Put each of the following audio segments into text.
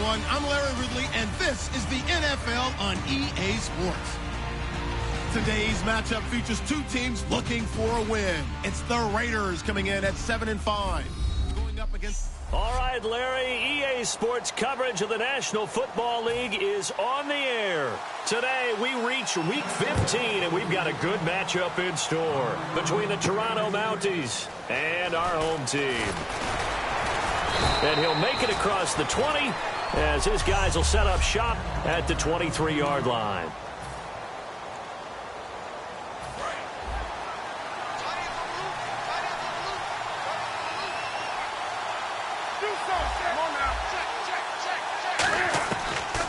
everyone. I'm Larry Ridley, and this is the NFL on EA Sports. Today's matchup features two teams looking for a win. It's the Raiders coming in at 7-5. Going up against... All right, Larry, EA Sports coverage of the National Football League is on the air. Today, we reach Week 15, and we've got a good matchup in store between the Toronto Mounties and our home team. And he'll make it across the 20 as his guys will set up shop at the 23-yard line.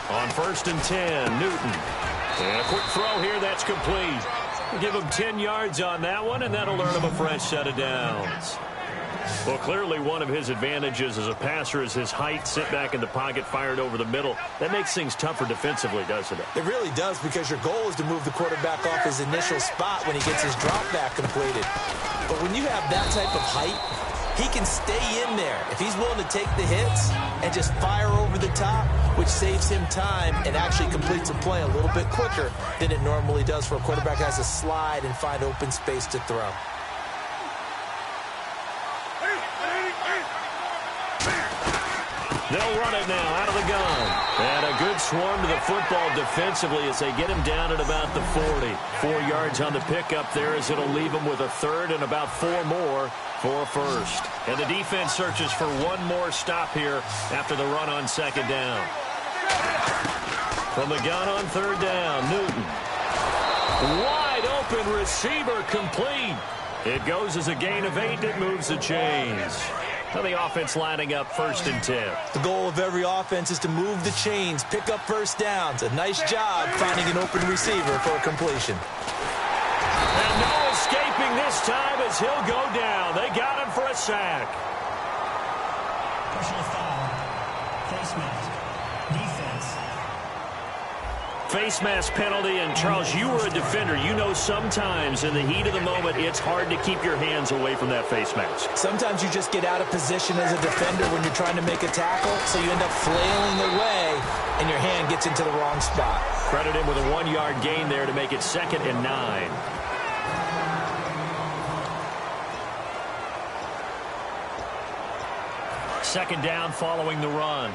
On 1st and 10, Newton. And a quick throw here, that's complete. We'll give him 10 yards on that one, and that'll earn him a fresh set of downs. Well, clearly one of his advantages as a passer is his height, sit back in the pocket, fired over the middle. That makes things tougher defensively, doesn't it? It really does, because your goal is to move the quarterback off his initial spot when he gets his drop back completed. But when you have that type of height, he can stay in there if he's willing to take the hits and just fire over the top, which saves him time and actually completes a play a little bit quicker than it normally does for a quarterback who has to slide and find open space to throw. They'll run it now out of the gun. And a good swarm to the football defensively as they get him down at about the 40. 4 yards on the pickup there as it'll leave him with a third and about 4 more for a first. And the defense searches for one more stop here after the run on 2nd down. From the gun on 3rd down, Newton. Wide open receiver complete. It goes as a gain of 8. It moves the chains. Now the offense lining up 1st and 10. The goal of every offense is to move the chains, pick up first downs. A nice job finding an open receiver for a completion. And no escaping this time as he'll go down. They got him for a sack. Personal foul. Face mask. Defense. Face mask penalty, and Charles, you were a defender. You know sometimes in the heat of the moment, it's hard to keep your hands away from that face mask. Sometimes you just get out of position as a defender when you're trying to make a tackle, so you end up flailing away, and your hand gets into the wrong spot. Credit him with a 1-yard gain there to make it 2nd and 9. Second down following the run.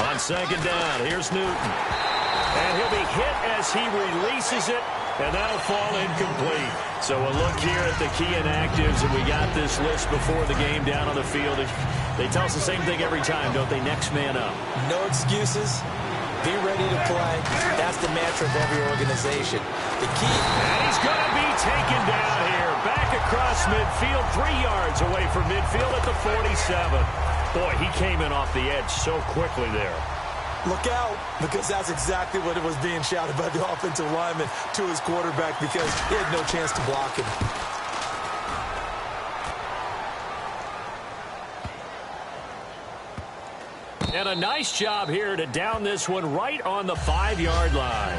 On 2nd down, here's Newton. And he'll be hit as he releases it, and that'll fall incomplete. So a look here at the key inactives, and we got this list before the game down on the field. They tell us the same thing every time, don't they? Next man up. No excuses. Be ready to play. That's the mantra of every organization. The key. And he's going to be taken down here. Back across midfield, 3 yards away from midfield at the 47. Boy, he came in off the edge so quickly there. Look out, because that's exactly what it was being shouted by the offensive lineman to his quarterback, because he had no chance to block him. And a nice job here to down this one right on the 5-yard line.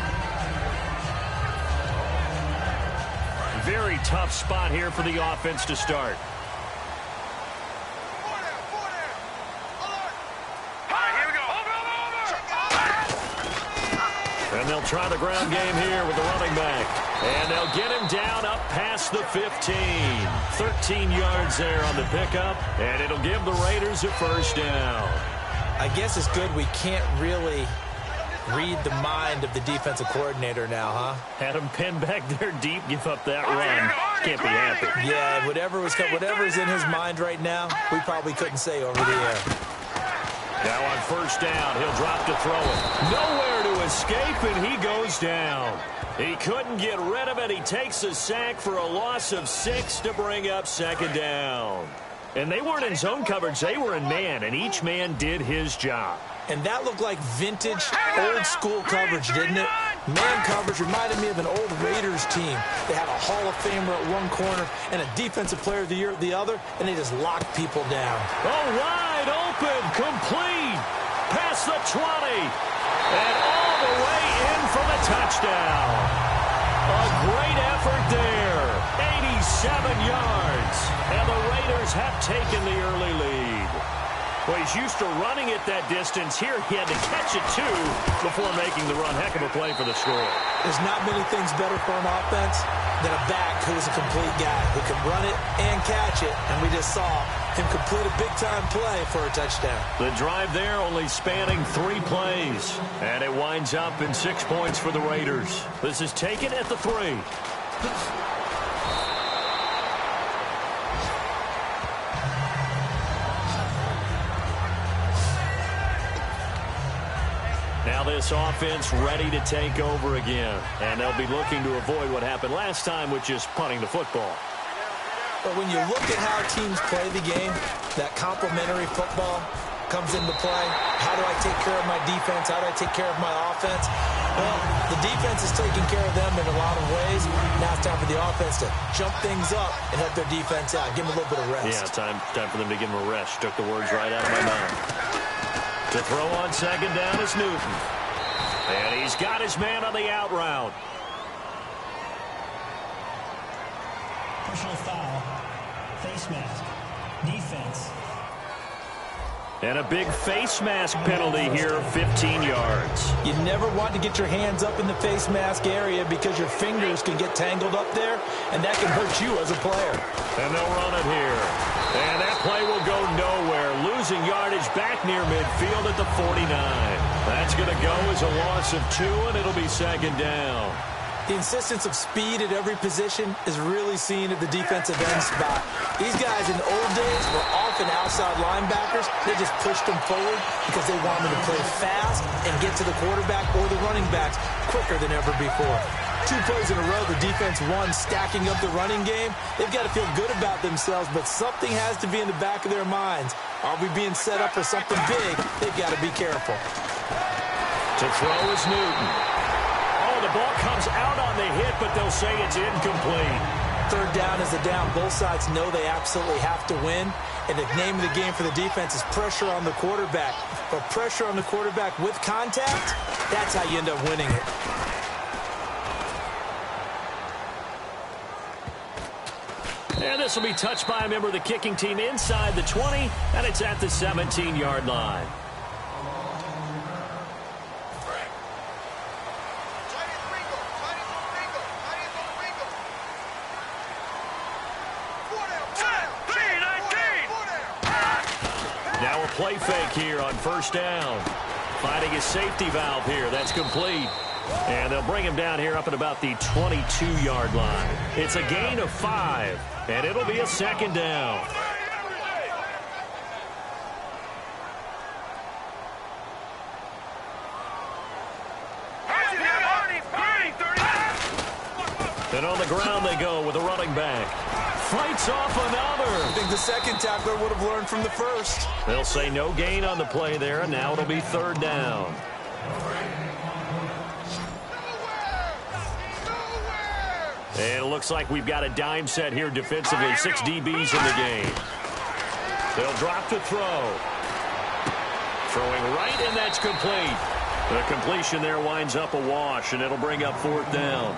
Very tough spot here for the offense to start. And they'll try the ground game here with the running back. And they'll get him down up past the 15. 13 yards there on the pickup. And it'll give the Raiders a first down. I guess it's good we can't really read the mind of the defensive coordinator now, huh? Had him pinned back there deep, give up that run. Can't be happy. Yeah, whatever's in his mind right now, we probably couldn't say over the air. Now on 1st down, he'll drop to throw it. Nowhere to escape, and he goes down. He couldn't get rid of it. He takes a sack for a loss of 6 to bring up 2nd down. And they weren't in zone coverage. They were in man, and each man did his job. And that looked like vintage, old-school coverage, didn't it? Man coverage reminded me of an old Raiders team. They had a Hall of Famer at one corner and a Defensive Player of the Year at the other, and they just locked people down. Oh, wide open, complete, past the 20, and all the way in for the touchdown. A great effort there. yards. And the Raiders have taken the early lead. Well, he's used to running it that distance. Here he had to catch it, too, before making the run. Heck of a play for the score. There's not many things better for an offense than a back who's a complete guy who can run it and catch it. And we just saw him complete a big-time play for a touchdown. The drive there only spanning 3 plays. And it winds up in 6 points for the Raiders. This is taken at the 3. Now this offense ready to take over again. And they'll be looking to avoid what happened last time, which is punting the football. But when you look at how teams play the game, that complementary football comes into play. How do I take care of my defense? How do I take care of my offense? Well, the defense is taking care of them in a lot of ways. Now it's time for the offense to jump things up and help their defense out. Give them a little bit of rest. Yeah, time for them to give them a rest. Took the words right out of my mouth. To throw on second down is Newton. And he's got his man on the out route. Personal foul. Face mask. Defense. And a big face mask penalty here, 15 yards. You never want to get your hands up in the face mask area because your fingers can get tangled up there, and that can hurt you as a player. And they'll run it here. And that play will go nowhere. Losing yardage back near midfield at the 49. That's going to go as a loss of 2, and it'll be second down. The insistence of speed at every position is really seen at the defensive end spot. These guys in the old days were often outside linebackers. They just pushed them forward because they wanted to play fast and get to the quarterback or the running backs quicker than ever before. 2 plays in a row, the defense won, stacking up the running game. They've got to feel good about themselves, but something has to be in the back of their minds. Are we being set up for something big? They've got to be careful. To throw is Newton. Oh, the ball comes out on the hit, but they'll say it's incomplete. Third down is the down. Both sides know they absolutely have to win. And the name of the game for the defense is pressure on the quarterback. But pressure on the quarterback with contact, that's how you end up winning it. And this will be touched by a member of the kicking team inside the 20, and it's at the 17-yard line. Now a play fake here on first down. Finding his safety valve here. That's complete. And they'll bring him down here up at about the 22-yard line. It's a gain of 5, and it'll be a second down. And on the ground they go with a running back. Fights off another. I think the second tackler would have learned from the first. They'll say no gain on the play there, and now it'll be third down. And it looks like we've got a dime set here defensively. 6 DBs in the game. They'll drop to throw. Throwing right, and that's complete. The completion there winds up a wash, and it'll bring up fourth down.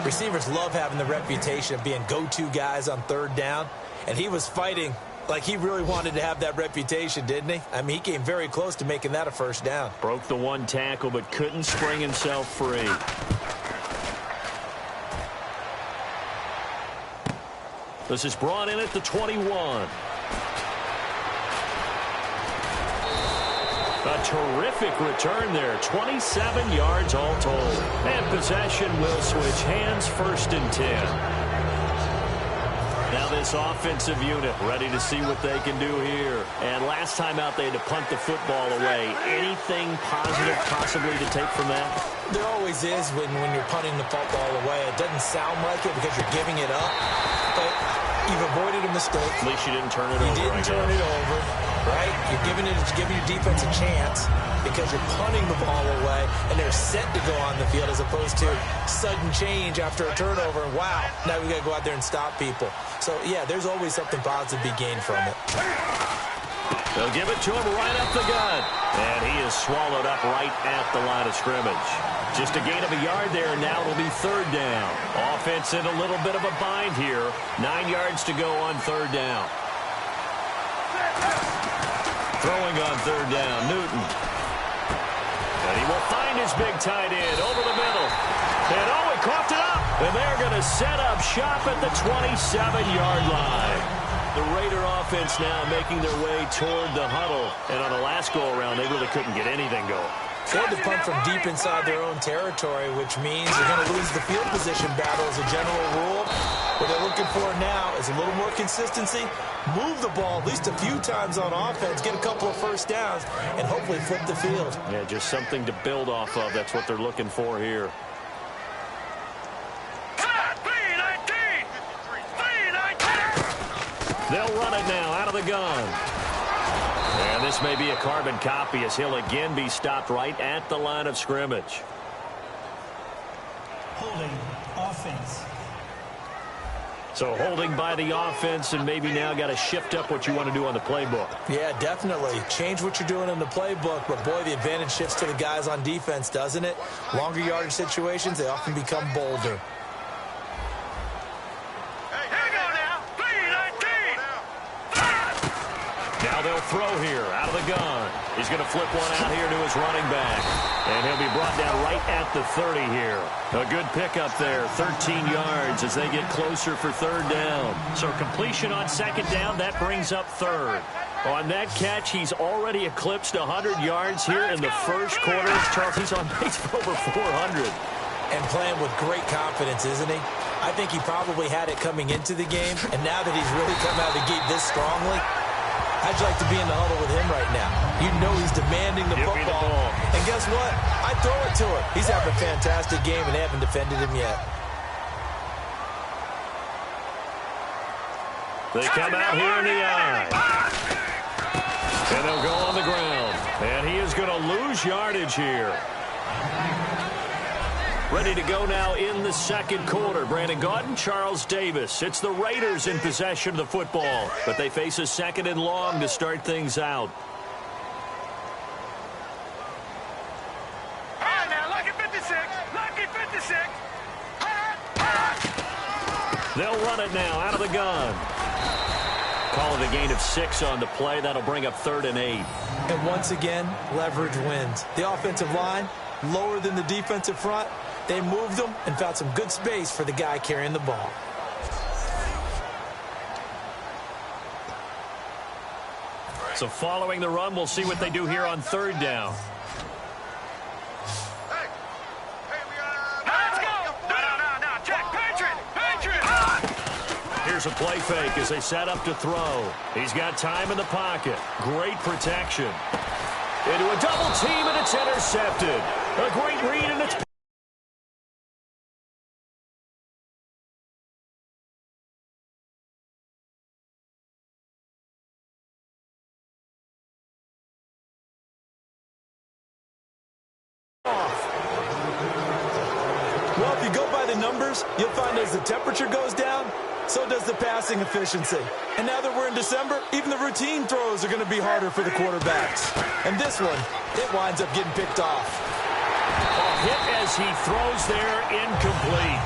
Receivers love having the reputation of being go-to guys on third down. And he was fighting like he really wanted to have that reputation, didn't he? I mean, he came very close to making that a first down. Broke the one tackle, but couldn't spring himself free. This is brought in at the 21. A terrific return there. 27 yards all told. And possession will switch hands, first and 10. Now this offensive unit ready to see what they can do here. And last time out they had to punt the football away. Anything positive possibly to take from that? There always is when you're punting the football away. It doesn't sound like it because you're giving it up. But you've avoided a mistake. At least you didn't turn it over. You didn't turn it over, right? You're giving your defense a chance because you're punting the ball away, and they're set to go on the field as opposed to sudden change after a turnover. Wow, now we got to go out there and stop people. So, yeah, there's always something positive to be gained from it. They'll give it to him right up the gut. And he is swallowed up right at the line of scrimmage. Just a gain of a yard there, and now it'll be third down. Offense in a little bit of a bind here. 9 yards to go on third down. Throwing on third down, Newton. And he will find his big tight end over the middle. And he coughed it up. And they're going to set up shop at the 27-yard line. The Raider offense now making their way toward the huddle. And on the last go-around, they really couldn't get anything going. They had to punt from deep inside their own territory, which means they're going to lose the field position battle as a general rule. What they're looking for now is a little more consistency, move the ball at least a few times on offense, get a couple of first downs, and hopefully flip the field. Yeah, just something to build off of. That's what they're looking for here. They'll run it now out of the gun. And this may be a carbon copy as he'll again be stopped right at the line of scrimmage. Holding offense. So holding by the offense, and maybe now got to shift up what you want to do on the playbook. Yeah, definitely. Change what you're doing in the playbook, but boy, the advantage shifts to the guys on defense, doesn't it? Longer yardage situations, they often become bolder. Now they'll throw here out of the gun. He's going to flip one out here to his running back. And he'll be brought down right at the 30 here. A good pickup there, 13 yards as they get closer for third down. So completion on second down, that brings up third. On that catch, he's already eclipsed 100 yards here in the first quarter. Charles, he's on pace for over 400. And playing with great confidence, isn't he? I think he probably had it coming into the game. And now that he's really come out of the gate this strongly, how'd you like to be in the huddle with him right now? You know he's demanding the football. And guess what? I throw it to him. He's having a fantastic game, and they haven't defended him yet. They come out here in the eye. And they'll go on the ground. And he is going to lose yardage here. Ready to go now in the second quarter. Brandon Gaudin, Charles Davis. It's the Raiders in possession of the football, but they face a second and long to start things out. They'll run it now out of the gun. Call it a gain of 6 on the play. That'll bring up 3rd and 8. And once again, leverage wins. The offensive line, lower than the defensive front. They moved them and found some good space for the guy carrying the ball. So following the run, we'll see what they do here on third down. Here's a play fake as they set up to throw. He's got time in the pocket. Great protection. Into a double team, and it's intercepted. A great read, and it's Well, if you go by the numbers, you'll find as the temperature goes down, so does the passing efficiency. And now that we're in December, even the routine throws are going to be harder for the quarterbacks. And this one, it winds up getting picked off. A hit as he throws there, incomplete.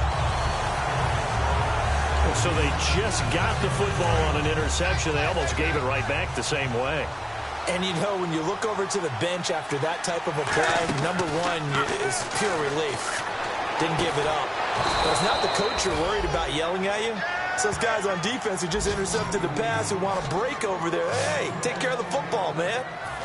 So they just got the football on an interception. They almost gave it right back the same way. And you know, when you look over to the bench after that type of a play, number one is pure relief. Didn't give it up. But it's not the coach you're worried about yelling at you. It's those guys on defense who just intercepted the pass who want to break over there. Hey, take care of the football, man.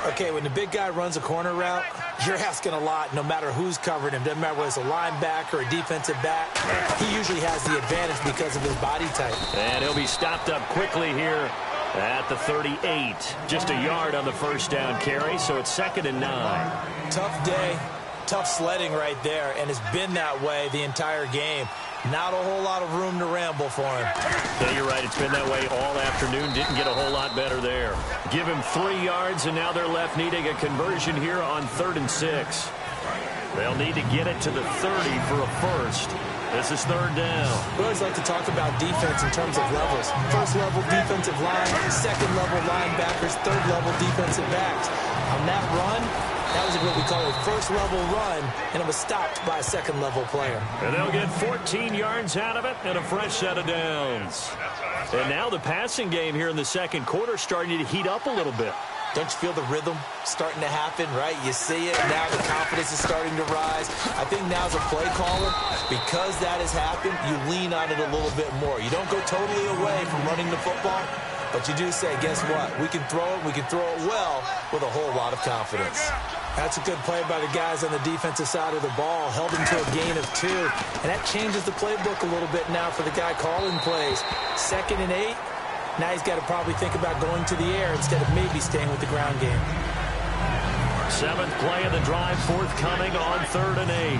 Okay, when the big guy runs a corner route, you're asking a lot no matter who's covering him. Doesn't matter whether it's a linebacker or a defensive back. He usually has the advantage because of his body type. And he'll be stopped up quickly here at the 38. Just a yard on the first down carry, so it's 2nd and 9. Tough day. Tough sledding right there, and it's been that way the entire game. Not a whole lot of room to ramble for him. Yeah, you're right. It's been that way all afternoon. Didn't get a whole lot better there. Give him 3 yards, and now they're left needing a conversion here on 3rd and 6. They'll need to get it to the 30 for a first. This is 3rd down. We always like to talk about defense in terms of levels. First level defensive line, second level linebackers, third level defensive backs. On that run, That was what we call a first-level run, and it was stopped by a second-level player. And they'll get 14 yards out of it and a fresh set of downs. And now the passing game here in the second quarter starting to heat up a little bit. Don't you feel the rhythm starting to happen, right? You see it, now the confidence is starting to rise. I think now as a play caller, because that has happened, you lean on it a little bit more. You don't go totally away from running the football, but you do say, guess what? We can throw it, we can throw it well with a whole lot of confidence. That's a good play by the guys on the defensive side of the ball. Held him to a gain of 2. And that changes the playbook a little bit now for the guy calling plays. 2nd and 8. Now he's got to probably think about going to the air instead of maybe staying with the ground game. 7th play of the drive forthcoming on 3rd and 8.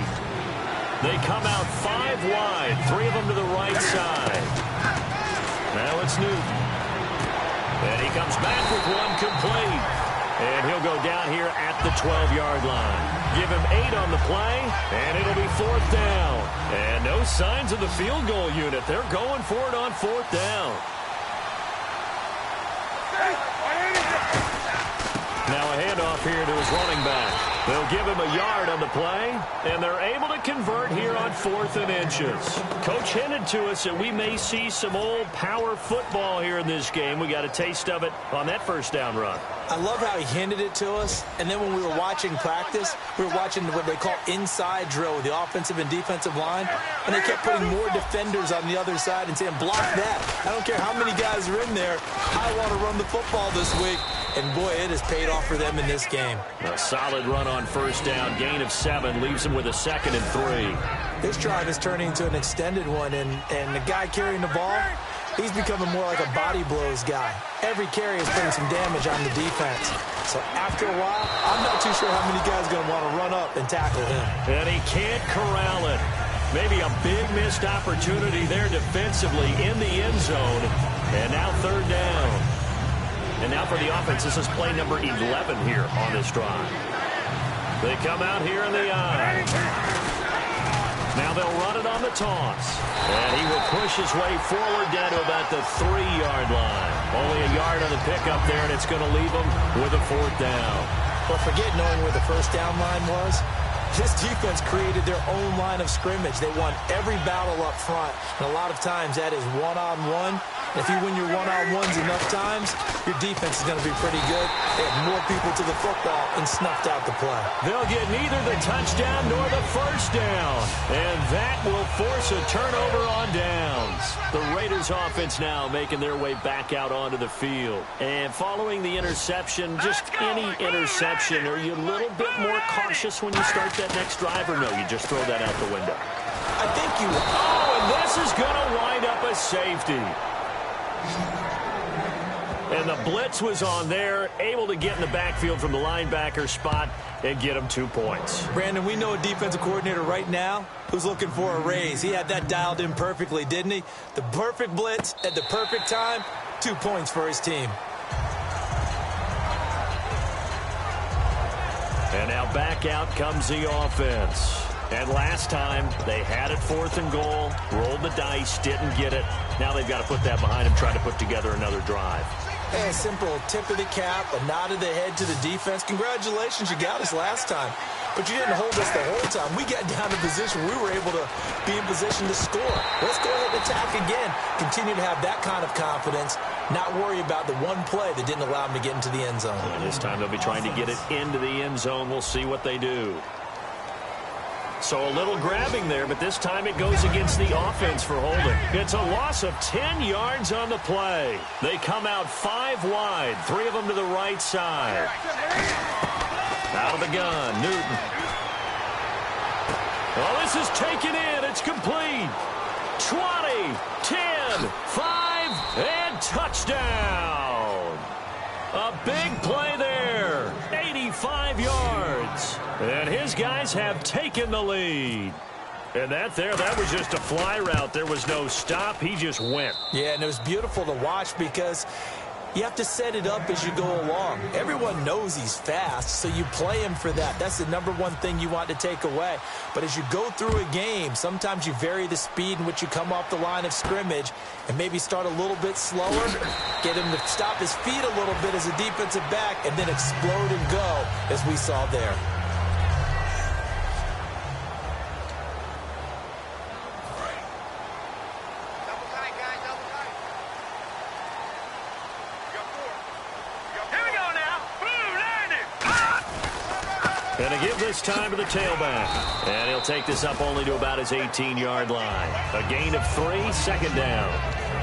They come out 5 wide, 3 of them to the right side. Now it's Newton. And he comes back with one complete. And he'll go down here at the 12-yard line. Give him 8 on the play, and it'll be 4th down. And no signs of the field goal unit. They're going for it on 4th down. Now a handoff here to his running back. They'll give him a yard on the play, and they're able to convert here on 4th and inches. Coach hinted to us that we may see some old power football here in this game. We got a taste of it on that first down run. I love how he hinted it to us, and then when we were watching practice, we were watching what they call inside drill with the offensive and defensive line, and they kept putting more defenders on the other side and saying, block that. I don't care how many guys are in there. I want to run the football this week. And, boy, it has paid off for them in this game. A solid run on first down. Gain of 7 leaves them with a 2nd and 3. This drive is turning into an extended one, and the guy carrying the ball, he's becoming more like a body blows guy. Every carry is putting some damage on the defense. So after a while, I'm not too sure how many guys are going to want to run up and tackle him. And he can't corral it. Maybe a big missed opportunity there defensively in the end zone. And now 3rd down. And now for the offense, this is play number 11 here on this drive. They come out here in the eye. Now they'll run it on the toss. And he will push his way forward down to about the 3-yard line. Only a yard on the pickup there, and it's going to leave him with a 4th down. But forget knowing where the first down line was. This defense created their own line of scrimmage. They won every battle up front, and a lot of times that is one-on-one. If you win your one-on-ones enough times, your defense is going to be pretty good. They had more people to the football and snuffed out the play. They'll get neither the touchdown nor the first down, and that will force a turnover on downs. The Raiders offense now making their way back out onto the field. And following the interception, just any interception, are you a little bit more cautious when you start that next drive, or no, you just throw that out the window? I think you will. Oh, and this is going to wind up a safety. And the blitz was on there, able to get in the backfield from the linebacker spot and get him 2 points. Brandon, we know a defensive coordinator right now who's looking for a raise. He had that dialed in perfectly, didn't he? The perfect blitz at the perfect time, 2 points for his team. And now back out comes the offense. And last time, they had it 4th and goal, rolled the dice, didn't get it. Now they've got to put that behind them, try to put together another drive. Hey, a simple tip of the cap, a nod of the head to the defense. Congratulations, you got us last time. But you didn't hold us the whole time. We got down to position. We were able to be in position to score. Let's go ahead and attack again. Continue to have that kind of confidence, not worry about the one play that didn't allow them to get into the end zone. And this time they'll be trying to get it into the end zone. We'll see what they do. So a little grabbing there, but this time it goes against the offense for holding. It's a loss of 10 yards on the play. They come out 5 wide, 3 of them to the right side. Out of the gun, Newton. Oh, this is taken in. It's complete. 20, 10, 5, and touchdown. A big play there. 85 yards. And his guys have taken the lead. And that was just a fly route. There was no stop. He just went. Yeah, and it was beautiful to watch because You have to set it up as you go along. Everyone knows he's fast, so you play him for that. That's the number one thing you want to take away. But as you go through a game, sometimes you vary the speed in which you come off the line of scrimmage and maybe start a little bit slower, get him to stop his feet a little bit as a defensive back, and then explode and go, as we saw there. And to give this time to the tailback. And he'll take this up only to about his 18-yard line. A gain of 3, second down.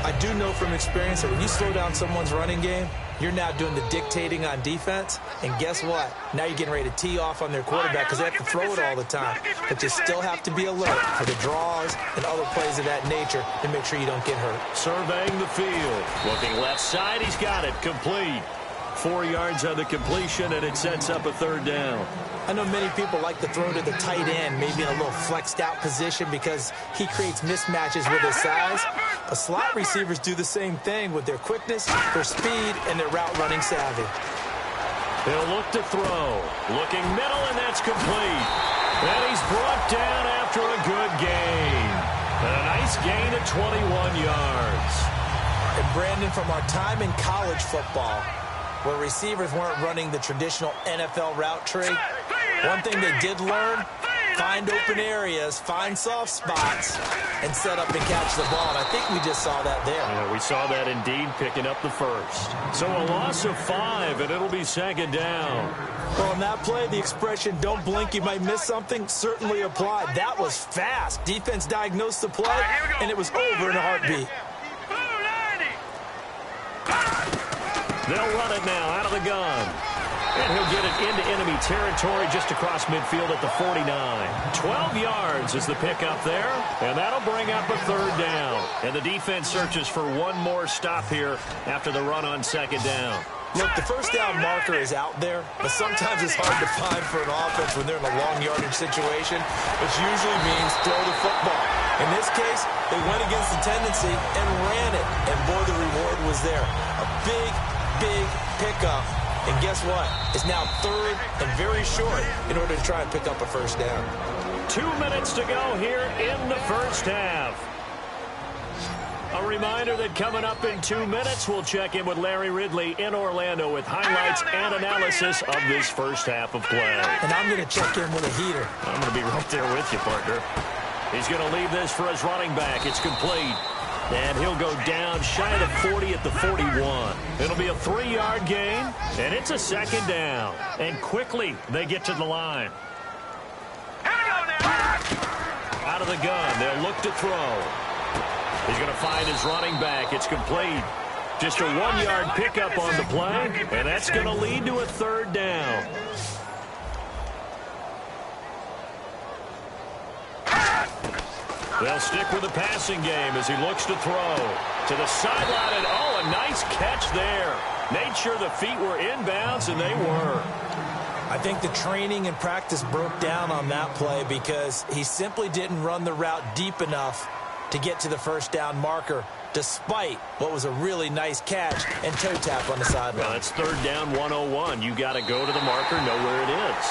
I do know from experience that when you slow down someone's running game, you're now doing the dictating on defense. And guess what? Now you're getting ready to tee off on their quarterback because they have to throw it all the time. But you still have to be alert for the draws and other plays of that nature to make sure you don't get hurt. Surveying the field. Looking left side. He's got it. Complete. 4 yards on the completion, and it sets up a third down. I know many people like to throw to the tight end, maybe in a little flexed out position because he creates mismatches with his size. But slot receivers do the same thing with their quickness, their speed, and their route running savvy. He'll look to throw. Looking middle, and that's complete. And he's brought down after a good gain. And a nice gain of 21 yards. And Brandon, from our time in college football, where receivers weren't running the traditional NFL route tree, one thing they did learn, find open areas, find soft spots, and set up and catch the ball. And I think we just saw that there. Yeah, we saw that indeed, picking up the first. So a loss of 5, and it'll be second down. Well, on that play, the expression, don't blink, you might miss something, certainly applied. That was fast. Defense diagnosed the play, and it was over in a heartbeat. They'll run it now out of the gun. And he'll get it into enemy territory just across midfield at the 49. 12 yards is the pickup there. And that'll bring up a third down. And the defense searches for one more stop here after the run on second down. Look, the first down marker is out there, but sometimes it's hard to find for an offense when they're in a long yardage situation, which usually means throw the football. In this case, they went against the tendency and ran it. And boy, the reward was there. A big pickup, and guess what? It's now third and very short in order to try and pick up a first down. 2 minutes to go here in the first half. A reminder that coming up in 2 minutes, we'll check in with Larry Ridley in Orlando with highlights and analysis of this first half of play. And I'm going to check in with a heater. I'm going to be right there with you, partner. He's going to leave this for his running back. It's complete. And he'll go down shy of the 40 at the 41. It'll be a 3-yard gain, and it's a second down. And quickly, they get to the line. Out of the gun, they'll look to throw. He's going to find his running back. It's complete. Just a 1-yard pickup on the play, and that's going to lead to a third down. They'll stick with the passing game as he looks to throw. To the sideline, and oh, a nice catch there. Made sure the feet were inbounds, and they were. I think the training and practice broke down on that play because he simply didn't run the route deep enough to get to the first down marker, despite what was a really nice catch and toe tap on the sideline. Well, it's third down 101. You got to go to the marker, know where it is.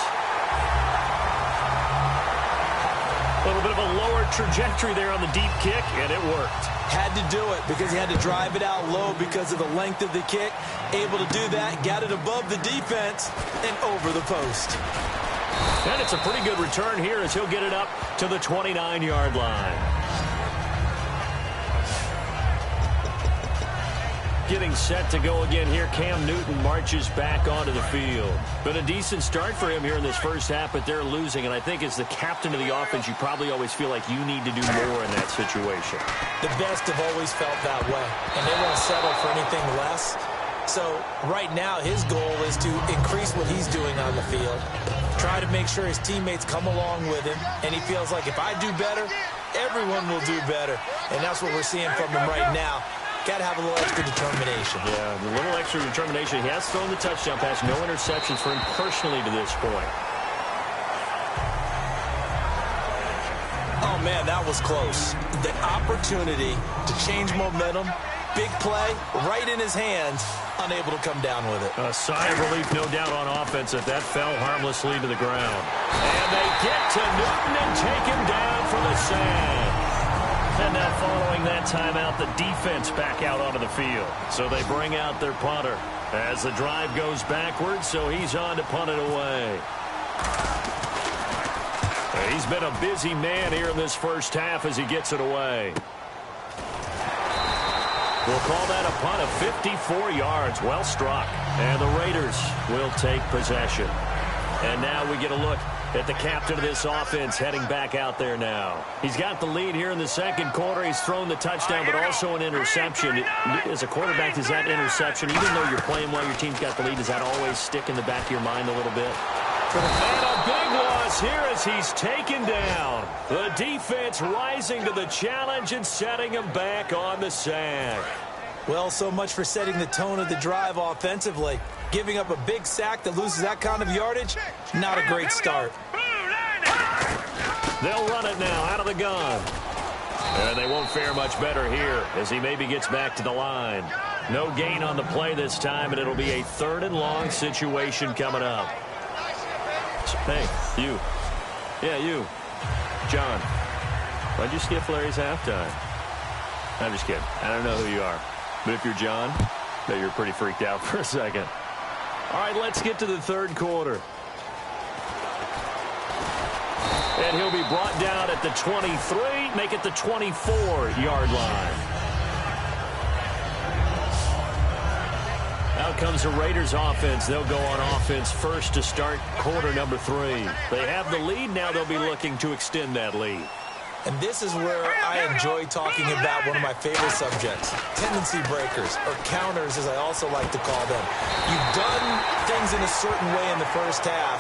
A little bit of a lower trajectory there on the deep kick, and it worked. Had to do it because he had to drive it out low because of the length of the kick. Able to do that, got it above the defense and over the post. And it's a pretty good return here as he'll get it up to the 29-yard line. Getting set to go again here, Cam Newton marches back onto the field. Been a decent start for him here in this first half, but they're losing. And I think as the captain of the offense, you probably always feel like you need to do more in that situation. The best have always felt that way, and they won't settle for anything less. So right now, his goal is to increase what he's doing on the field, try to make sure his teammates come along with him, and he feels like if I do better, everyone will do better. And that's what we're seeing from him right now. Got to have a little extra determination. Yeah, a little extra determination. He has thrown the touchdown pass. No interceptions for him personally to this point. Oh, man, that was close. The opportunity to change momentum, big play, right in his hands, unable to come down with it. A sigh of relief, no doubt, on offense that fell harmlessly to the ground. And they get to Newton and take him down for the sack. And now following that timeout, the defense back out onto the field. So they bring out their punter as the drive goes backwards, so he's on to punt it away. He's been a busy man here in this first half as he gets it away. We'll call that a punt of 54 yards. Well struck. And the Raiders will take possession. And now we get a look at the captain of this offense heading back out there now. He's got the lead here in the second quarter. He's thrown the touchdown, but also an interception. As a quarterback, does that interception, even though you're playing while your team's got the lead, does that always stick in the back of your mind a little bit? And a big loss here as he's taken down. The defense rising to the challenge and setting him back on the sack. Well, so much for setting the tone of the drive offensively. Giving up a big sack that loses that kind of yardage, not a great start. They'll run it now out of the gun. And they won't fare much better here as he maybe gets back to the line. No gain on the play this time, and it'll be a 3rd and long situation coming up. Hey, you. Yeah, you. John. Why'd you skip Larry's halftime? I'm just kidding. I don't know who you are. But if you're John, then you're pretty freaked out for a second. All right, let's get to the third quarter. And he'll be brought down at the 23, make it the 24-yard line. Out comes the Raiders offense. They'll go on offense first to start quarter number 3. They have the lead. Now they'll be looking to extend that lead. And this is where I enjoy talking about one of my favorite subjects, tendency breakers, or counters as I also like to call them. You've done things in a certain way in the first half,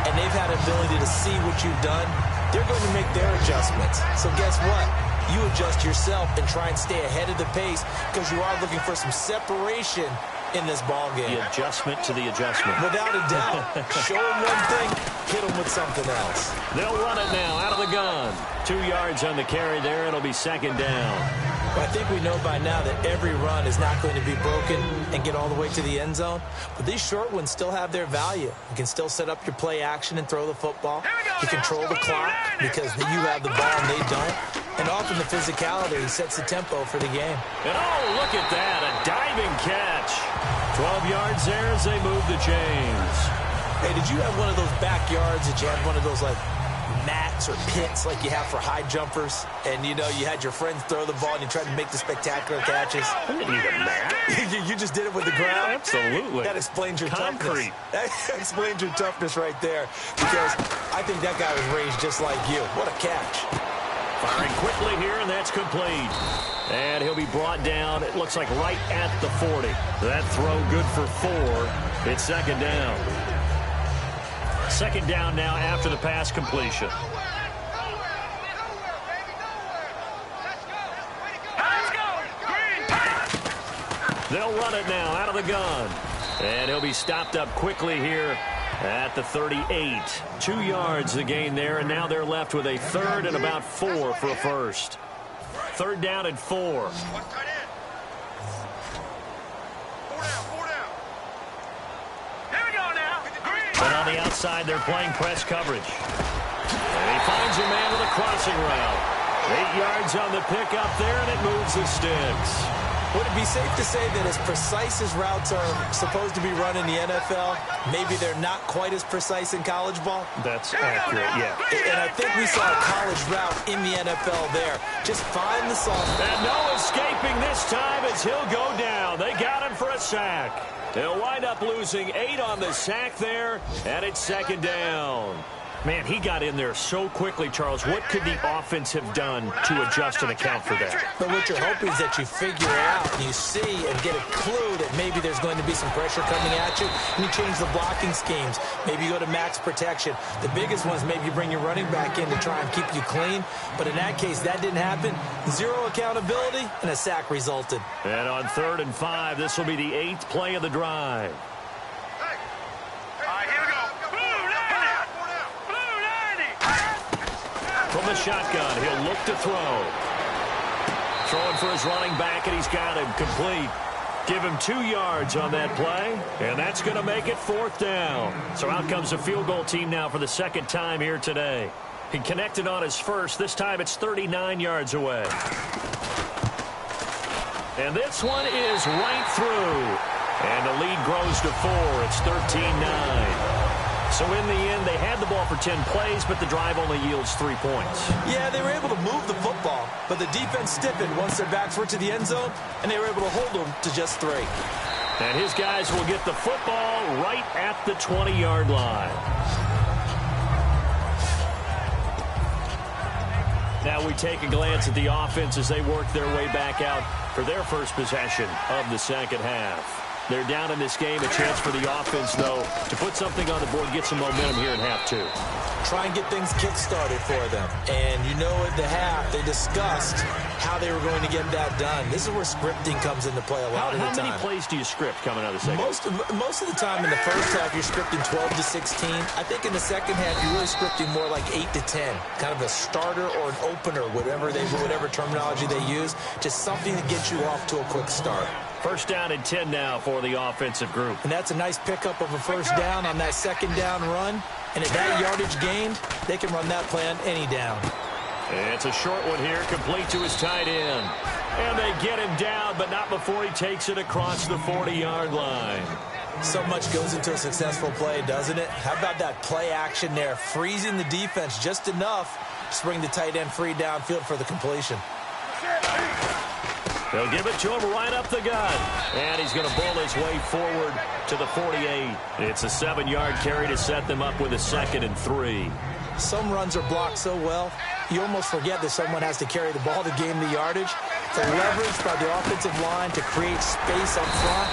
and they've had an ability to see what you've done. They're going to make their adjustments. So guess what? You adjust yourself and try and stay ahead of the pace because you are looking for some separation in this ball game. The adjustment to the adjustment. Without a doubt. Show them one thing, hit them with something else. They'll run it now out of the gun. 2 yards on the carry there. It'll be 2nd down. Well, I think we know by now that every run is not going to be broken and get all the way to the end zone. But these short ones still have their value. You can still set up your play action and throw the football. You control the clock because you have the ball and they don't. And often the physicality sets the tempo for the game. And oh, look at that. A diving catch. 12 yards there as they move the chains. Hey, did you have one of those backyards that you had one of those, like, mats or pits like you have for high jumpers? And, you know, you had your friends throw the ball and you tried to make the spectacular catches? I didn't need a mat. You just did it with the ground? Absolutely. That explains your concrete. Toughness. That explains your toughness right there. Because I think that guy was raised just like you. What a catch. Firing quickly here, and that's complete. And he'll be brought down, it looks like right at the 40. That throw good for 4. It's 2nd down. 2nd down now after the pass completion. They'll run it now out of the gun. And he'll be stopped up quickly here at the 38. 2 yards the gain there, and now they're left with a 3rd and about 4 for a first. 3rd down and 4. And on the outside, they're playing press coverage. And he finds a man with a crossing route. 8 yards on the pickup there, and it moves the sticks. Would it be safe to say that as precise as routes are supposed to be run in the NFL, maybe they're not quite as precise in college ball? That's accurate, yeah. And I think we saw a college route in the NFL there. Just find the soft. And no escaping this time as he'll go down. They got him for a sack. They'll wind up losing 8 on the sack there, and it's 2nd down. Man, he got in there so quickly, Charles. What could the offense have done to adjust and account for that? But what you're hoping is that you figure out and you see and get a clue that maybe there's going to be some pressure coming at you, and you change the blocking schemes. Maybe you go to max protection. The biggest one is maybe you bring your running back in to try and keep you clean. But in that case, that didn't happen. 0 accountability, and a sack resulted. And on 3rd and 5, this will be the 8th play of the drive. From the shotgun, he'll look to throw. Throwing for his running back, and he's got him complete. Give him 2 yards on that play, and that's going to make it 4th down. So out comes the field goal team now for the 2nd time here today. He connected on his first. This time it's 39 yards away. And this one is right through. And the lead grows to 4. It's 13-9. So in the end, they had the ball for 10 plays, but the drive only yields 3 points. Yeah, they were able to move the football, but the defense stiffened once their backs were to the end zone, and they were able to hold them to just 3. And his guys will get the football right at the 20-yard line. Now we take a glance at the offense as they work their way back out for their first possession of the second half. They're down in this game. A chance for the offense, though, to put something on the board, get some momentum here in half 2. Try and get things kick-started for them. And you know at the half, they discussed how they were going to get that done. This is where scripting comes into play a lot of the time. How many plays do you script coming out of the second? Most of the time in the first half, you're scripting 12 to 16. I think in the second half, you're really scripting more like 8 to 10. Kind of a starter or an opener, whatever terminology they use. Just something to get you off to a quick start. 1st down and 10 now for the offensive group. And that's a nice pickup of a 1st down on that 2nd down run. And at that yardage gained, they can run that play on any down. It's a short one here, complete to his tight end. And they get him down, but not before he takes it across the 40-yard line. So much goes into a successful play, doesn't it? How about that play action there, freezing the defense just enough to bring the tight end free downfield for the completion. They'll give it to him right up the gut. And he's going to bull his way forward to the 48. It's a 7-yard carry to set them up with a 2nd and 3. Some runs are blocked so well, you almost forget that someone has to carry the ball to gain the yardage. The leverage by the offensive line to create space up front,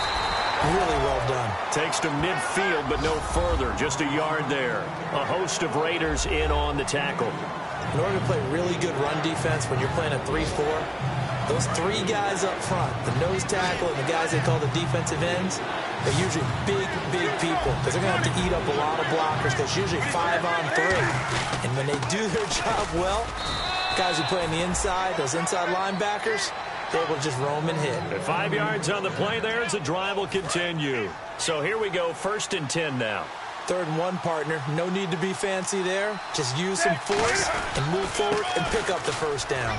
really well done. Takes to midfield, but no further. Just a yard there. A host of Raiders in on the tackle. In order to play really good run defense when you're playing a 3-4, those 3 guys up front, the nose tackle and the guys they call the defensive ends, they're usually big people because they're going to have to eat up a lot of blockers because it's usually 5 on 3. And when they do their job well, guys who play on the inside, those inside linebackers, they will just roam and hit. At 5 yards on the play there as the drive will continue. So here we go, 1st and 10 now. 3rd and 1, partner. No need to be fancy there. Just use some force and move forward and pick up the 1st down.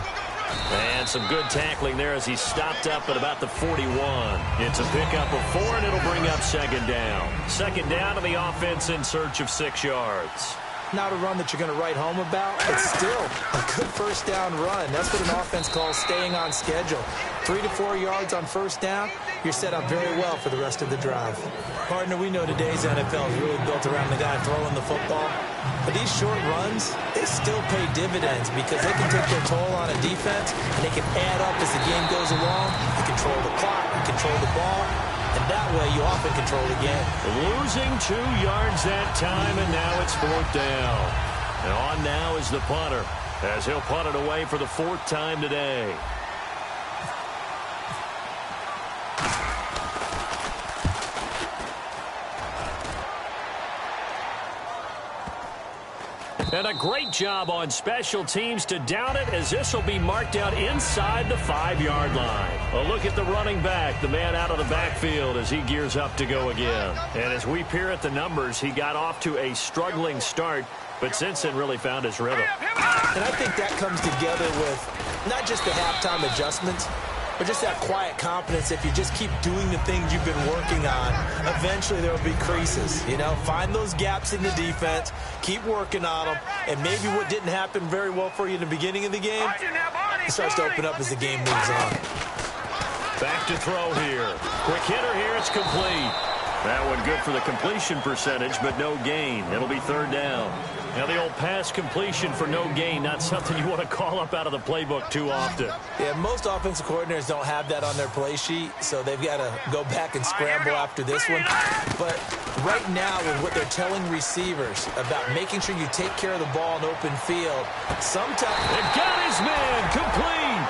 And some good tackling there as he stopped up at about the 41. It's a pickup of 4, and it'll bring up 2nd down. 2nd down to the offense in search of 6 yards. Not a run that you're going to write home about, but still a good 1st down run. That's what an offense calls staying on schedule. 3 to 4 yards on 1st down, you're set up very well for the rest of the drive. Partner, we know today's NFL is really built around the guy throwing the football. But these short runs, they still pay dividends because they can take their toll on a defense, and they can add up as the game goes along. You control the clock, you control the ball, and that way you often control the game. Losing 2 yards that time, and now it's 4th down. And on now is the punter, as he'll punt it away for the 4th time today. And a great job on special teams to down it, as this will be marked out inside the 5-yard line. A look at the running back, the man out of the backfield as he gears up to go again. And as we peer at the numbers, he got off to a struggling start, but since then really found his rhythm. And I think that comes together with not just the halftime adjustments, but just that quiet confidence. If you just keep doing the things you've been working on, eventually there will be creases. You know, find those gaps in the defense, keep working on them, and maybe what didn't happen very well for you in the beginning of the game, it starts to open up as the game moves on. Back to throw here. Quick hitter here, it's complete. That one good for the completion percentage, but no gain. It'll be 3rd down. Now the old pass completion for no gain, not something you want to call up out of the playbook too often. Yeah, most offensive coordinators don't have that on their play sheet, so they've got to go back and scramble after this one. But right now, with what they're telling receivers about making sure you take care of the ball in open field, sometimes... They've got his man, complete!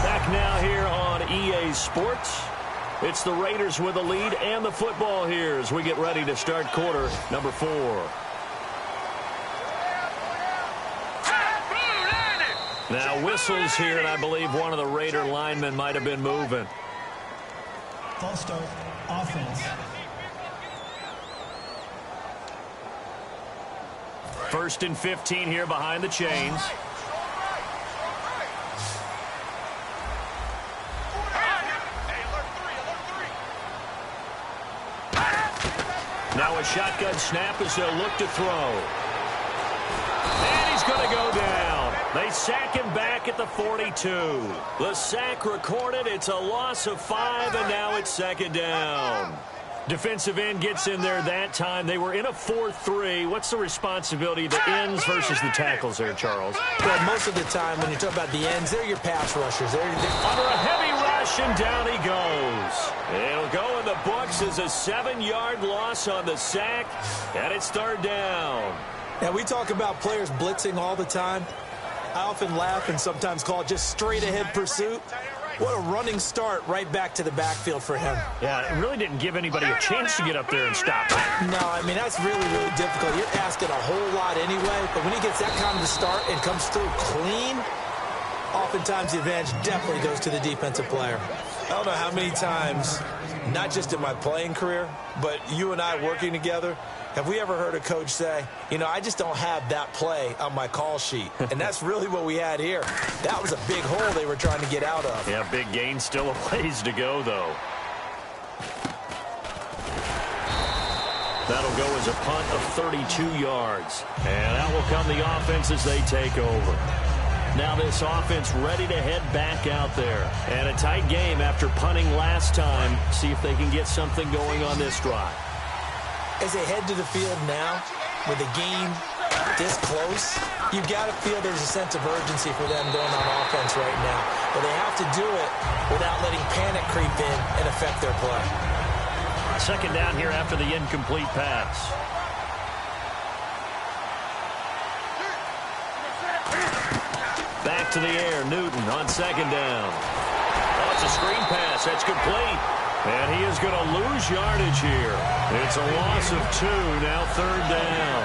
Back now here on EA Sports. It's the Raiders with the lead and the football here as we get ready to start quarter number 4. Now whistles here, and I believe one of the Raider linemen might have been moving. False start, offense. First and 15 here behind the chains. Now a shotgun snap as they'll look to throw. And he's going to go down. They sack him back at the 42. The sack recorded. It's a loss of 5, and now it's second down. Defensive end gets in there that time. They were in a 4-3. What's the responsibility of the ends versus the tackles there, Charles? Well, most of the time when you talk about the ends, they're your pass rushers. They're under a heavy rush, and down he goes. It'll go in the books as a 7-yard loss on the sack, and it's third down. Now, we talk about players blitzing all the time. I often laugh and sometimes call it just straight-ahead pursuit. What a running start right back to the backfield for him. Yeah, it really didn't give anybody a chance to get up there and stop it. No, I mean, that's really, really difficult. You're asking a whole lot anyway, but when he gets that kind of a start and comes through clean, oftentimes the advantage definitely goes to the defensive player. I don't know how many times, not just in my playing career, but you and I working together, have we ever heard a coach say, you know, I just don't have that play on my call sheet? And that's really what we had here. That was a big hole they were trying to get out of. Yeah, big gain, still a ways to go, though. That'll go as a punt of 32 yards. And out will come the offense as they take over. Now this offense ready to head back out there. And a tight game after punting last time. See if they can get something going on this drive. As they head to the field now, with the game this close, you've got to feel there's a sense of urgency for them going on offense right now. But they have to do it without letting panic creep in and affect their play. Second down here after the incomplete pass. Back to the air, Newton on second down. Oh, it's a screen pass. That's complete. And he is going to lose yardage here. It's a loss of 2, now third down.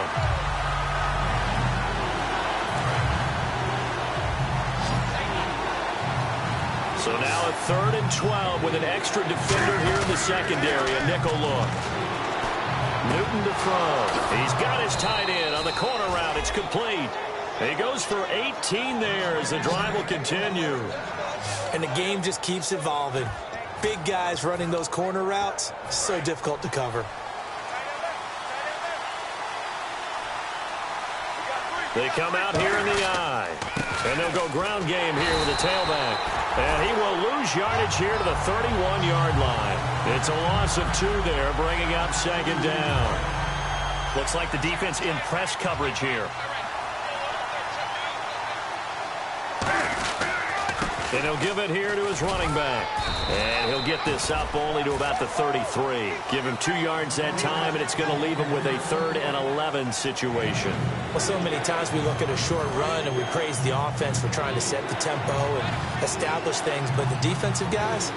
So now a 3rd and 12 with an extra defender here in the secondary, a nickel look. Newton to throw. He's got his tight end on the corner route. It's complete. He goes for 18 there as the drive will continue. And the game just keeps evolving. Big guys running those corner routes, so difficult to cover. They come out here in the eye. And they'll go ground game here with the tailback. And he will lose yardage here to the 31-yard line. It's a loss of 2 there, bringing up second down. Looks like the defense in press coverage here. And he'll give it here to his running back. And he'll get this up only to about the 33. Give him 2 yards that time, and it's going to leave him with a 3rd and 11 situation. Well, so many times we look at a short run and we praise the offense for trying to set the tempo and establish things. But the defensive guys,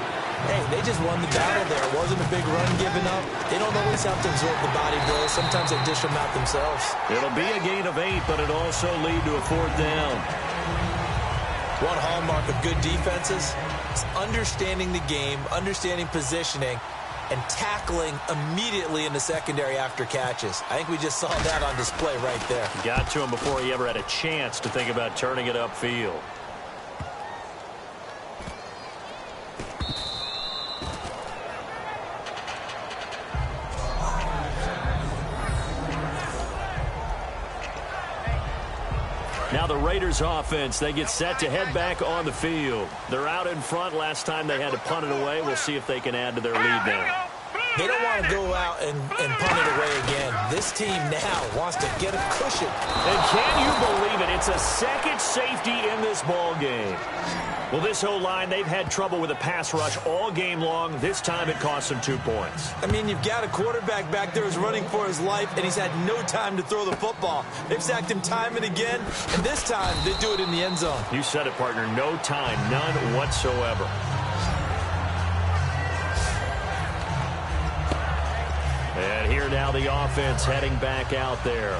hey, they just won the battle there. It wasn't a big run given up. They don't always have to absorb the body blows. Sometimes they dish them out themselves. It'll be a gain of 8, but it'll also lead to a 4th down. One hallmark of good defenses is understanding the game, understanding positioning, and tackling immediately in the secondary after catches. I think we just saw that on display right there. Got to him before he ever had a chance to think about turning it upfield. Now the Raiders offense, they get set to head back on the field. They're out in front. Last time they had to punt it away. We'll see if they can add to their lead now. They don't want to go out and punt it away again. This team now wants to get a cushion. And can you believe it? It's a second safety in this ball game. Well, this whole line, they've had trouble with a pass rush all game long. This time it cost them 2 points. I mean, you've got a quarterback back there who's running for his life, and he's had no time to throw the football. They've sacked him time and again, and this time they do it in the end zone. You said it, partner. No time, none whatsoever. And here now the offense heading back out there.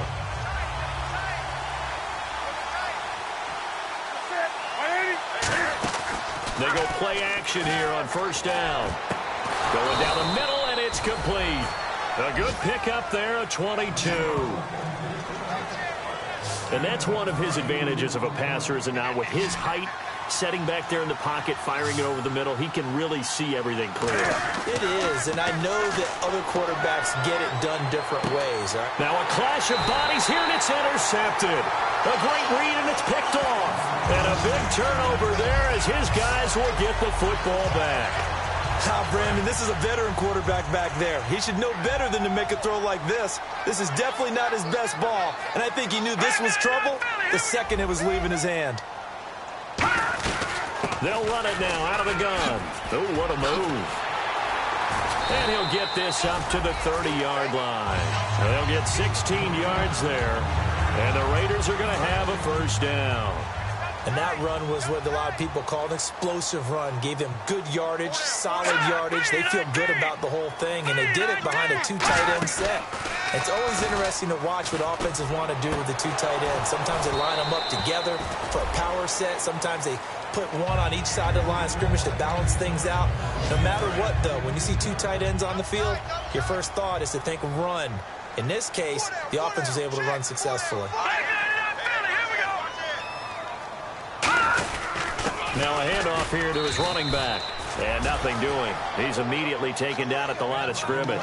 They go play action here on first down. Going down the middle, and it's complete. A good pickup there, a 22. And that's one of his advantages of a passer, is not with his height, setting back there in the pocket, firing it over the middle. He can really see everything clear. It is, and I know that other quarterbacks get it done different ways. Right? Now a clash of bodies here, and it's intercepted. A great read, and it's picked off. And a big turnover there as his guys will get the football back. Now, Brandon, this is a veteran quarterback back there. He should know better than to make a throw like this. This is definitely not his best ball, and I think he knew this was trouble the second it was leaving his hand. They'll run it now out of the gun. Oh, what a move. And he'll get this up to the 30-yard line. They'll get 16 yards there, and the Raiders are going to have a first down. And that run was what a lot of people call an explosive run. Gave them good yardage, solid yardage. They feel good about the whole thing, and they did it behind a two tight end set. It's always interesting to watch what offenses want to do with the two tight ends. Sometimes they line them up together for a power set. Sometimes they put one on each side of the line of scrimmage to balance things out. No matter what, though, when you see two tight ends on the field, your first thought is to think run. In this case, the offense was able to run successfully. Now a handoff here to his running back. And nothing doing. He's immediately taken down at the line of scrimmage.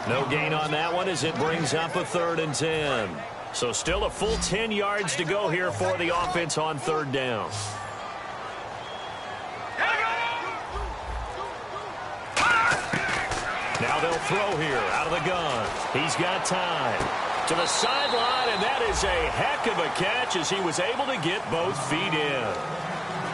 No gain on that one as it brings up a 3rd and 10. So still a full 10 yards to go here for the offense on 3rd down. Now they'll throw here out of the gun. He's got time. To the sideline, and that is a heck of a catch as he was able to get both feet in.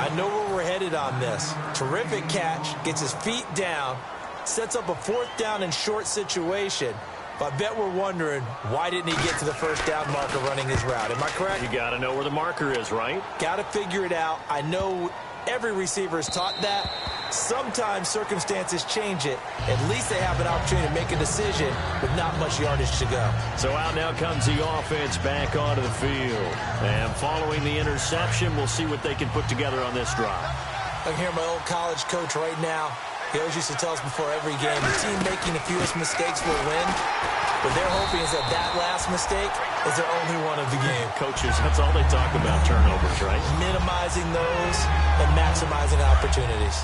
I know where we're headed on this. Terrific catch, gets his feet down, sets up a 4th down and short situation. But I bet we're wondering, why didn't he get to the first down marker running his route? Am I correct? You got to know where the marker is, right? Got to figure it out. I know every receiver is taught that. Sometimes circumstances change it. At least they have an opportunity to make a decision with not much yardage to go. So out now comes the offense back onto the field. And following the interception, we'll see what they can put together on this drive. I can hear my old college coach right now. He always used to tell us before every game, the team making the fewest mistakes will win. What they're hoping is that last mistake is their only one of the game. Coaches, that's all they talk about, turnovers, right? Minimizing those and maximizing opportunities.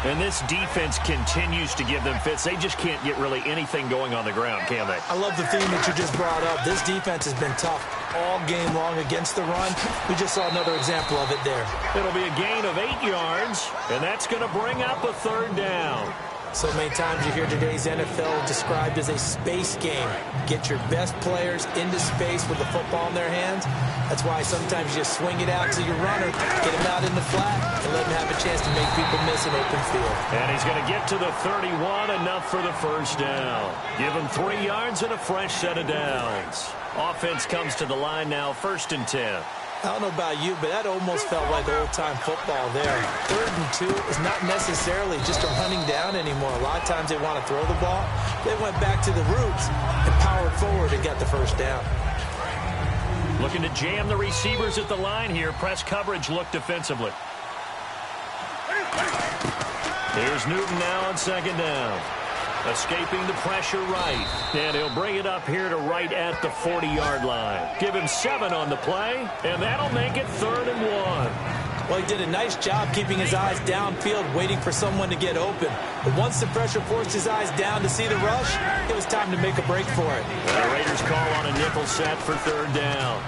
And this defense continues to give them fits. They just can't get really anything going on the ground, can they? I love the theme that you just brought up. This defense has been tough all game long against the run. We just saw another example of it there. It'll be a gain of 8 yards, and that's going to bring up a 3rd down. So many times you hear today's NFL described as a space game. Get your best players into space with the football in their hands. That's why sometimes you just swing it out to your runner, get him out in the flat, and let him have a chance to make people miss an open field. And he's going to get to the 31, enough for the first down. Give him 3 yards and a fresh set of downs. Offense comes to the line now, 1st and 10. I don't know about you, but that almost felt like old-time football there. 3rd and 2 is not necessarily just a running down anymore. A lot of times they want to throw the ball. They went back to the roots and powered forward and got the first down. Looking to jam the receivers at the line here. Press coverage look defensively. Here's Newton now on 2nd down. Escaping the pressure right. And he'll bring it up here to right at the 40-yard line. Give him 7 on the play, and that'll make it 3rd and 1. Well, he did a nice job keeping his eyes downfield, waiting for someone to get open. But once the pressure forced his eyes down to see the rush, it was time to make a break for it. The Raiders call on a nickel set for 3rd down.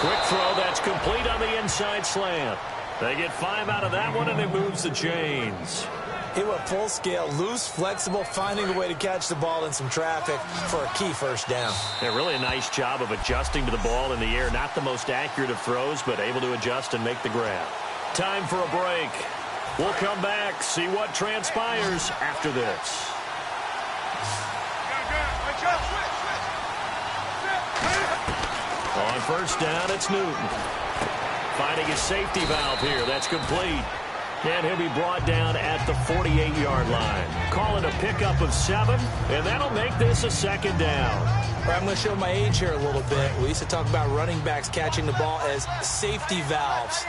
Quick throw, that's complete on the inside slant. They get 5 out of that one, and it moves the chains. He went full scale, loose, flexible, finding a way to catch the ball in some traffic for a key first down. Yeah, really a nice job of adjusting to the ball in the air. Not the most accurate of throws, but able to adjust and make the grab. Time for a break. We'll come back, see what transpires after this. On first down, it's Newton. Finding his safety valve here. That's complete. And he'll be brought down at the 48-yard line. Call it a pickup of 7, and that'll make this a 2nd down. All right, I'm going to show my age here a little bit. We used to talk about running backs catching the ball as safety valves.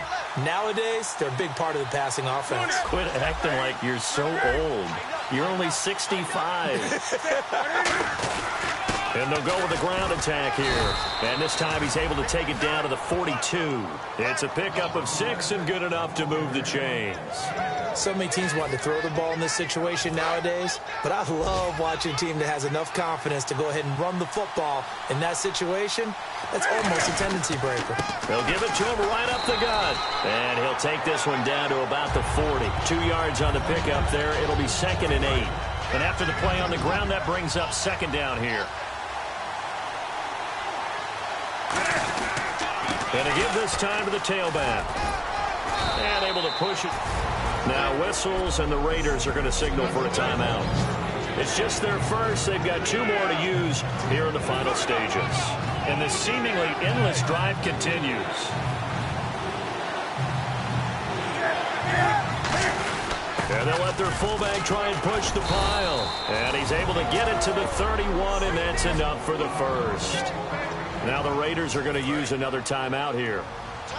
Nowadays, they're a big part of the passing offense. Quit acting like you're so old. You're only 65. And they'll go with the ground attack here. And this time he's able to take it down to the 42. It's a pickup of 6 and good enough to move the chains. So many teams want to throw the ball in this situation nowadays, but I love watching a team that has enough confidence to go ahead and run the football. In that situation, that's almost a tendency breaker. They'll give it to him right up the gut. And he'll take this one down to about the 40. 2 yards on the pickup there. It'll be 2nd and 8. And after the play on the ground, that brings up 2nd down here. And to give this time to the tailback. And able to push it. Now whistles, and the Raiders are going to signal for a timeout. It's just their first. They've got 2 more to use here in the final stages. And this seemingly endless drive continues. And they'll let their fullback try and push the pile. And he's able to get it to the 31, and that's enough for the first. Now the Raiders are going to use another timeout here.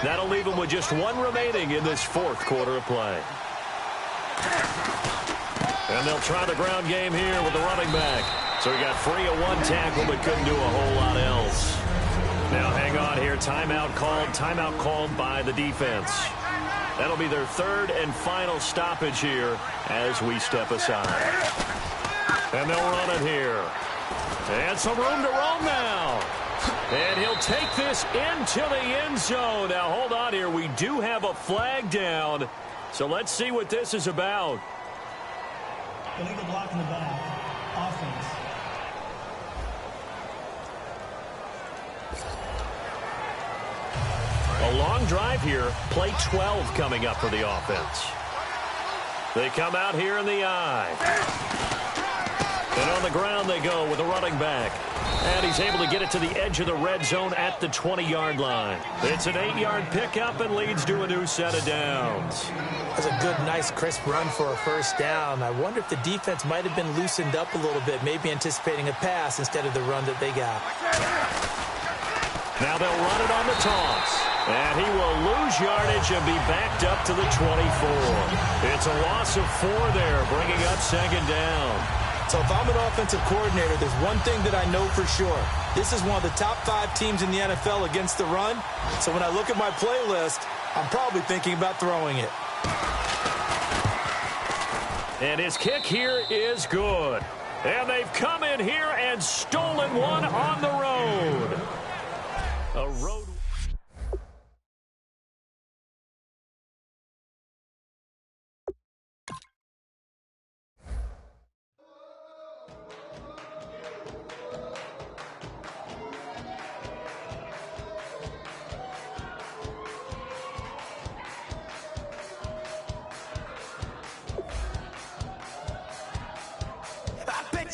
That'll leave them with just 1 remaining in this 4th quarter of play. And they'll try the ground game here with the running back. So he got free of 1 tackle but couldn't do a whole lot else. Now hang on here. Timeout called by the defense. That'll be their 3rd and final stoppage here as we step aside. And they'll run it here. And some room to roam now. And he'll take this into the end zone. Now, hold on here. We do have a flag down. So let's see what this is about. Illegal block in the back. Offense. A long drive here. Play 12 coming up for the offense. They come out here in the eye. And on the ground they go with the running back. And he's able to get it to the edge of the red zone at the 20-yard line. It's an 8-yard pickup and leads to a new set of downs. That's a good, nice, crisp run for a first down. I wonder if the defense might have been loosened up a little bit, maybe anticipating a pass instead of the run that they got. Now they'll run it on the toss. And he will lose yardage and be backed up to the 24. It's a loss of 4 there, bringing up 2nd down. So if I'm an offensive coordinator, there's one thing that I know for sure. This is one of the top 5 teams in the NFL against the run. So when I look at my playlist, I'm probably thinking about throwing it. And his kick here is good. And they've come in here and stolen one on the road. A road.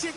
You